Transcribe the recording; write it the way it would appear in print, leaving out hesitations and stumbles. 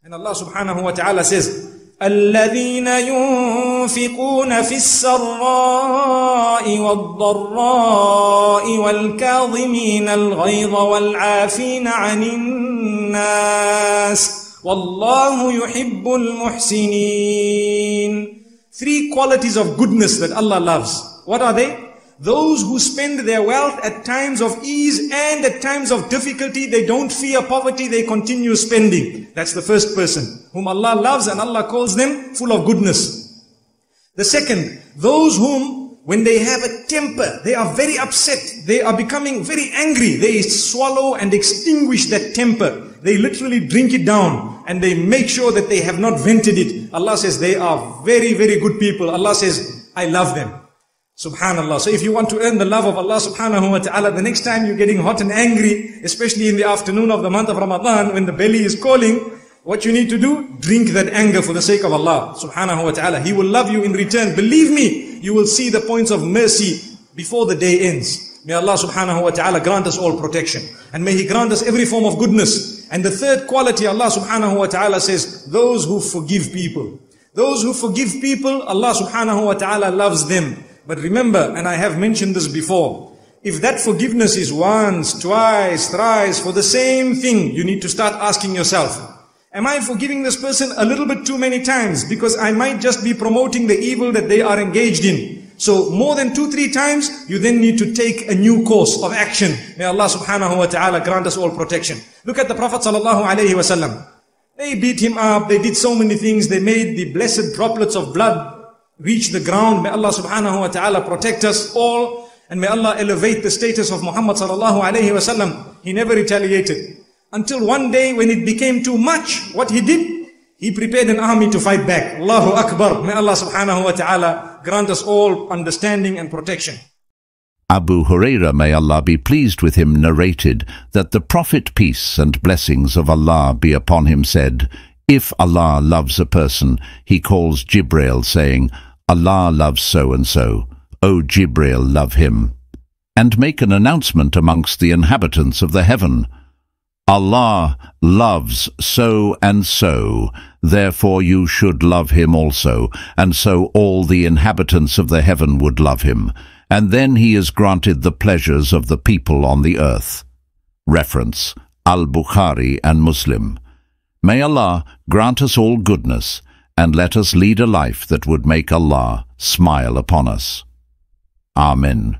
And Allah subhanahu wa ta'ala says, الذين ينفقون في السراء والضراء والكاظمين الغيظ والعافين عن الناس والله يحب المحسنين. 3 qualities of goodness that Allah loves. What are they? Those who spend their wealth at times of ease and at times of difficulty. They don't fear poverty, they continue spending. That's the first person whom Allah loves, and Allah calls them full of goodness. The second, those whom when they have a temper, they are very upset, they are becoming very angry, they swallow and extinguish that temper. They literally drink it down and they make sure that they have not vented it. Allah says they are very, very good people. Allah says, I love them. Subhanallah. So if you want to earn the love of Allah subhanahu wa ta'ala, the next time you're getting hot and angry, especially in the afternoon of the month of Ramadan, when the belly is calling, what you need to do? Drink that anger for the sake of Allah subhanahu wa ta'ala. He will love you in return. Believe me, you will see the points of mercy before the day ends. May Allah subhanahu wa ta'ala grant us all protection. And may He grant us every form of goodness. And the third quality, Allah subhanahu wa ta'ala says, those who forgive people. Those who forgive people, Allah subhanahu wa ta'ala loves them. But remember, and I have mentioned this before, if that forgiveness is once, twice, thrice, for the same thing, you need to start asking yourself, am I forgiving this person a little bit too many times? Because I might just be promoting the evil that they are engaged in. So more than 2-3 times, you then need to take a new course of action. May Allah subhanahu wa ta'ala grant us all protection. Look at the Prophet sallallahu alayhi wa sallam. They beat him up, they did so many things, they made the blessed droplets of blood reach the ground. May Allah subhanahu wa ta'ala protect us all, and may Allah elevate the status of Muhammad sallallahu alayhi wa sallam. He never retaliated. Until one day when it became too much, what he did? He prepared an army to fight back. Allahu Akbar. May Allah subhanahu wa ta'ala grant us all understanding and protection. Abu Hurayrah, may Allah be pleased with him, narrated that the Prophet, peace and blessings of Allah be upon him, said, if Allah loves a person, He calls Jibril, saying, Allah loves so-and-so, O Jibril, love him, and make an announcement amongst the inhabitants of the heaven, Allah loves so-and-so, therefore you should love him also, and so all the inhabitants of the heaven would love him, and then he is granted the pleasures of the people on the earth. Reference, Bukhari and Muslim. May Allah grant us all goodness, and let us lead a life that would make Allah smile upon us. Amen.